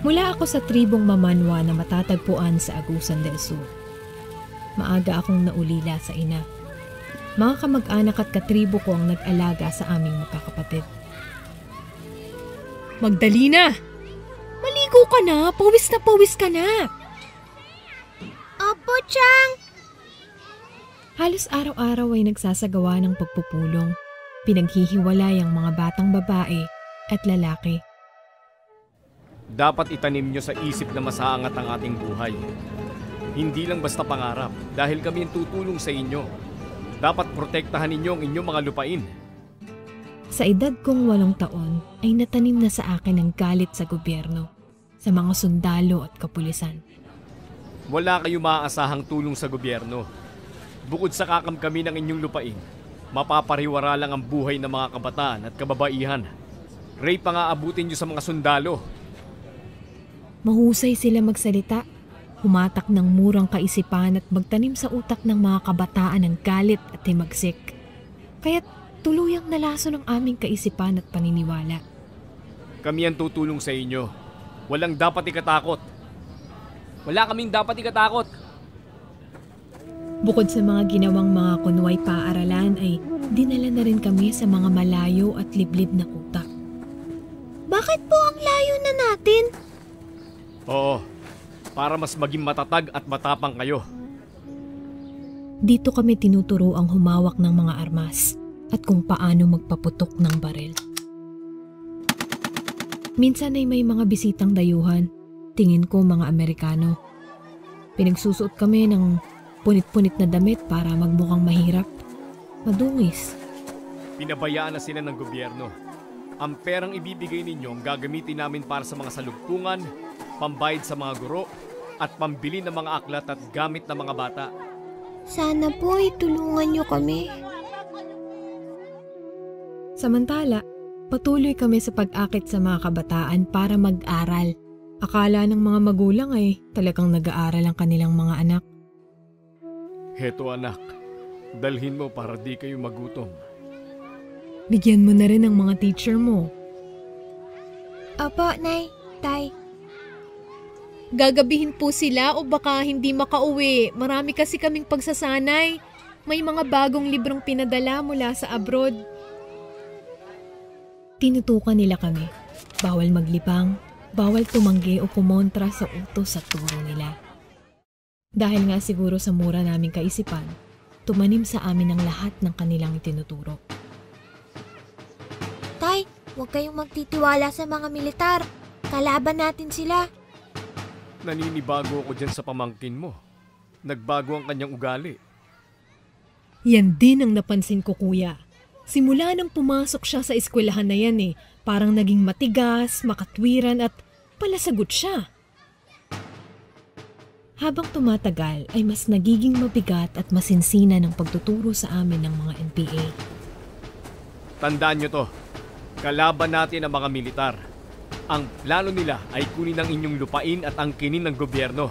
Mula ako sa tribong Mamanwa na matatagpuan sa Agusan del Sur. Maaga akong naulila sa ina. Mga kamag-anak at katribo ko ang nag-alaga sa aming magkakapatid. Magdalena! Maligo ka na! Pawis ka na! Opo, Chang! Halos araw-araw ay nagsasagawa ng pagpupulong. Pinaghihiwalay ang mga batang babae at lalaki. Dapat itanim nyo sa isip na masaangat ang ating buhay. Hindi lang basta pangarap dahil kami ang tutulong sa inyo. Dapat protektahan ninyo ang inyong mga lupain. Sa edad kong 8 taon ay natanim na sa akin ang galit sa gobyerno, sa mga sundalo at kapulisan. Wala kayo maaasahang tulong sa gobyerno. Bukod sa kakam kami ng inyong lupain, mapapariwara lang ang buhay ng mga kabataan at kababaihan. Ray pa nga abutin nyo sa mga sundalo. Mahusay sila magsalita, humatak ng murang kaisipan at magtanim sa utak ng mga kabataan ng galit at himagsik. Kaya't tuluyang nalaso ng aming kaisipan at paniniwala. Kami ang tutulong sa inyo. Walang dapat ikatakot. Wala kaming dapat ikatakot. Bukod sa mga ginawang mga kunway paaralan ay dinala na rin kami sa mga malayo at liblib na kuta. Bakit po ang layo na natin? Oo, para mas maging matatag at matapang kayo. Dito kami tinuturo ang humawak ng mga armas at kung paano magpaputok ng baril. Minsan ay may mga bisitang dayuhan, tingin ko mga Amerikano. Pinagsusuot kami ng punit-punit na damit para magmukhang mahirap, madungis. Pinabayaan na sila ng gobyerno. Ang perang ibibigay ninyo ang gagamitin namin para sa mga salugpungan, pambayad sa mga guro, at pambili ng mga aklat at gamit ng mga bata. Sana po ay tulungan niyo kami. Samantala, patuloy kami sa pag-akit sa mga kabataan para mag-aral. Akala ng mga magulang ay talagang nag-aaral ang kanilang mga anak. Heto anak, dalhin mo para di kayo magutom. Bigyan mo na rin ang mga teacher mo. Opo, Nay, Tay. Gagabihin po sila o baka hindi makauwi. Marami kasi kaming pagsasanay. May mga bagong librong pinadala mula sa abroad. Tinutukan nila kami. Bawal maglibang, bawal tumanggi o kumontra sa utos at turo nila. Dahil nga siguro sa mura naming kaisipan, tumanim sa amin ang lahat ng kanilang itinuturo. Tay, huwag kayong magtitiwala sa mga militar. Kalaban natin sila. Naninibago ako dyan sa pamangkin mo. Nagbago ang kanyang ugali. Yan din ang napansin ko, kuya. Simula nang pumasok siya sa eskwelahan na yan parang naging matigas, makatwiran at palasagot siya. Habang tumatagal ay mas nagiging mabigat at masinsina ng pagtuturo sa amin ng mga NPA. Tandaan nyo to, kalaban natin ang mga militar. Ang plano nila ay kunin ang inyong lupain at angkinin ng gobyerno.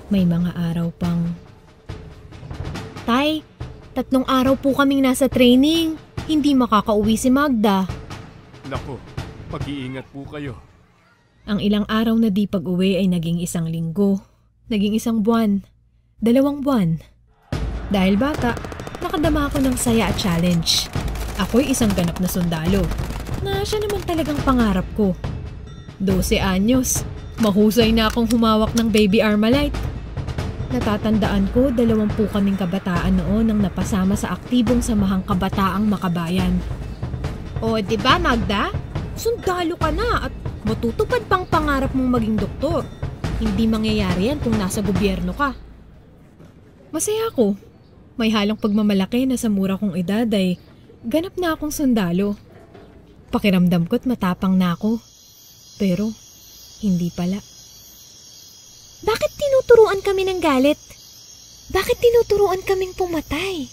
May mga araw pang... Tay, 3 araw po kaming nasa training. Hindi makakauwi si Magda. Naku, mag-iingat po kayo. Ang ilang araw na di pag-uwi ay naging 1 linggo, naging 1 buwan, 2 buwan. Dahil bata, nakadama ako ng saya at challenge. Ako'y isang ganap na sundalo, na siya naman talagang pangarap ko. 12 anyos, mahusay na akong humawak ng baby Armalite. Natatandaan ko 20 kaming kabataan noon nang napasama sa aktibong samahang kabataang makabayan. O, di ba Magda? Sundalo ka na at matutupad pang pangarap mong maging doktor. Hindi mangyayari yan kung nasa gobyerno ka. Masaya ako. May halong pagmamalaki na sa mura kong edad ay ganap na akong sundalo. Pakiramdam ko't matapang na ako. Pero, hindi pala. Bakit tinuturuan kami ng galit? Bakit tinuturuan kaming pumatay?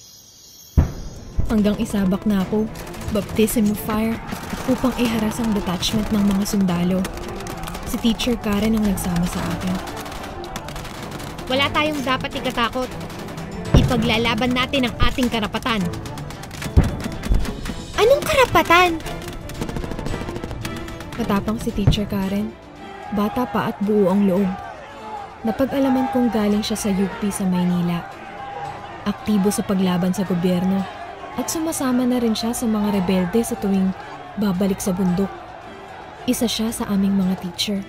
Hanggang isabak na ako, baptism of fire, upang iharas ang detachment ng mga sundalo. Si Teacher Karen ang nagsama sa akin. Wala tayong dapat ikatakot. Ipaglalaban natin ang ating karapatan. Anong karapatan? Matapang si Teacher Karen. Bata pa at buo ang loob. Napag-alaman kong galing siya sa UP sa Maynila. Aktibo sa paglaban sa gobyerno at sumasama na rin siya sa mga rebelde sa tuwing babalik sa bundok. Isa siya sa aming mga teacher.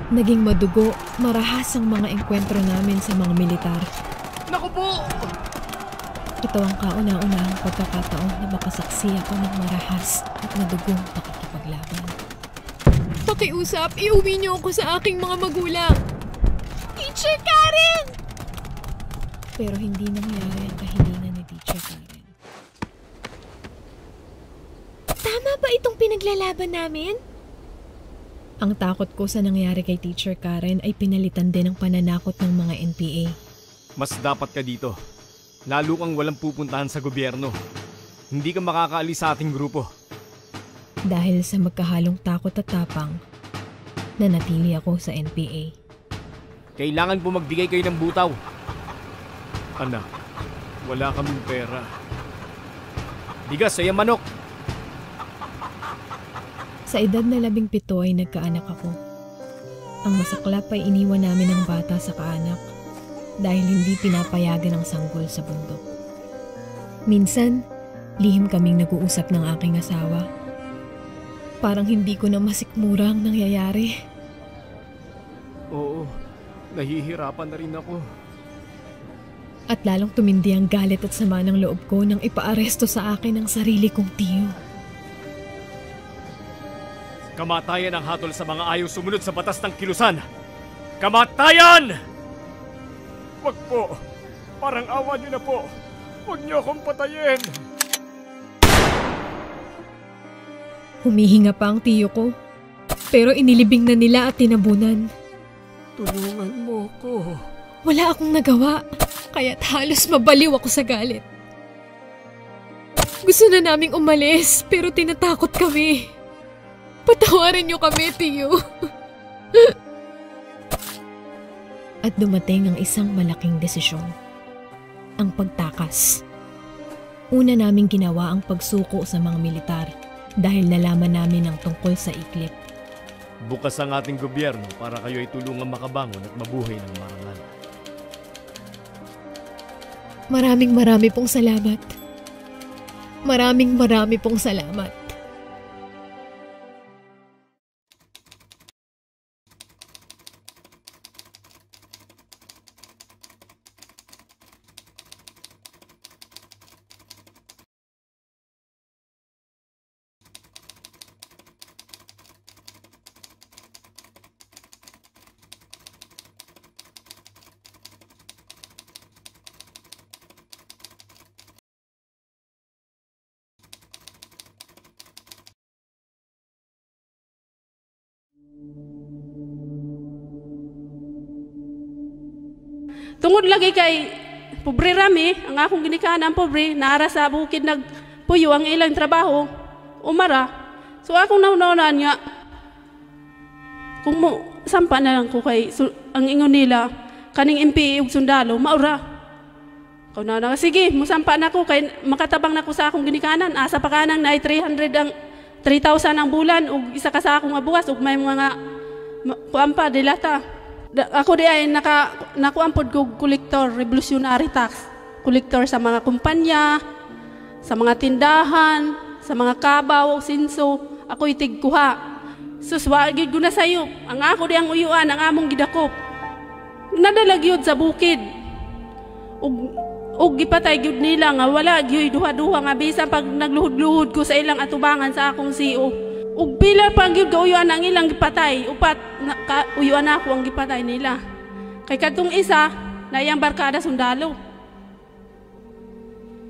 Naging madugo, marahas ang mga engkwentro namin sa mga militar. Naku po! Ito ang kauna-unahang pagkakataon na makasaksi ako ng marahas at madugong pakikipaglaban. Pakiusap, iuwi niyo ako sa aking mga magulang. Teacher Karen! Pero hindi nangyari ang kahilingan ni Teacher Karen. Tama ba itong pinaglalaban namin? Ang takot ko sa nangyari kay Teacher Karen ay pinalitan din ng pananakot ng mga NPA. Mas dapat ka dito. Lalo kang walang pupuntahan sa gobyerno. Hindi ka makakaalis sa ating grupo. Dahil sa magkahalong takot at tapang, nanatili ako sa NPA. Kailangan po magbigay kayo ng butaw. Anak, wala kaming pera. Bigas, ay manok. Sa edad na 17 ay nagkaanak ako. Ang masaklap ay iniwan namin ang bata sa kaanak dahil hindi pinapayagan ang sanggol sa bundok. Minsan, lihim kaming nag-uusap ng aking asawa. Parang hindi ko na masikmura ang nangyayari. Oo, nahihirapan na rin ako. At lalong tumindi ang galit at sama ng loob ko nang ipaaresto sa akin ang sarili kong tiyo. Kamatayan ang hatol sa mga ayaw sumunod sa batas ng kilusan. Kamatayan! Wag po. Parang awa niyo na po. Wag niyo akong patayin. Humihinga pa ang tiyo ko. Pero inilibing na nila at tinabunan. Tulungan mo ko. Wala akong nagawa. Kaya't halos mabaliw ako sa galit. Gusto na naming umalis pero tinatakot kami. Patawarin niyo kami, tiyo. At dumating ang isang malaking desisyon. Ang pagtakas. Una naming ginawa ang pagsuko sa mga militar dahil nalaman namin ang tungkol sa iklip. Bukas ang ating gobyerno para kayo ay tulungang makabangon at mabuhay ng marangal. Maraming pong salamat. Maraming pong salamat. Tungod lagi kay pobre rami, ang akong ginikanan pobre, naara sa bukid nagpuyo ang ilang trabaho, umara. So akong naunawanan nga, kung mo, sampa na lang ko kay ang ingon nila, kaning MP ug sundalo, maura. Kau na sige, musampa na ko kay makatabang na ko sa akong ginikanan. Asa pa kanang na 300 3,000 ang bulan ug isa ka sa akong abugas ug may mga kuampa dilata. Ako di ay nakuampod ko collector, revolutionary tax. Collector sa mga kumpanya, sa mga tindahan, sa mga kabaw, sinso. Ako itigkuha. Suswagid ko na sayo. Ang ako di ang uyuan, ang among gidakop. Nadalagyod sa bukid. Ug gipatay gyud nila nga wala gyud duha-duha nga bisan pag nagluhod-luhod ko sa ilang atubangan sa akong CEO. Ug pila pang gyud kauyuan ang ilang gipatay, upat uyuan ako ang gipatay nila. Kay kadtong isa na iyang barkada sundalo.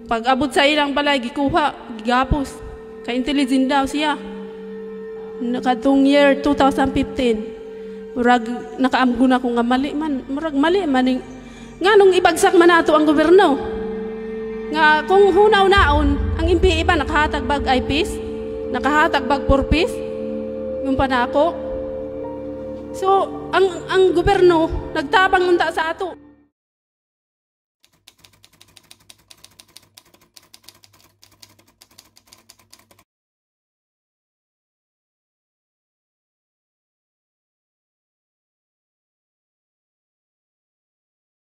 Pag abot sa ilang balay gikuha, gigapos. Kay intelligent daw siya. Kadtong year 2015, murag nakaamgo na ko nga mali man, murag mali man nganong ibagsak man nato ang gobyerno. Nga kung hunaw-naon ang MPA pa nakahatag bag eyepiece, nakahatag bag purpose, yung pa na ako. So, ang gobyerno, nagtabang unta sa ato.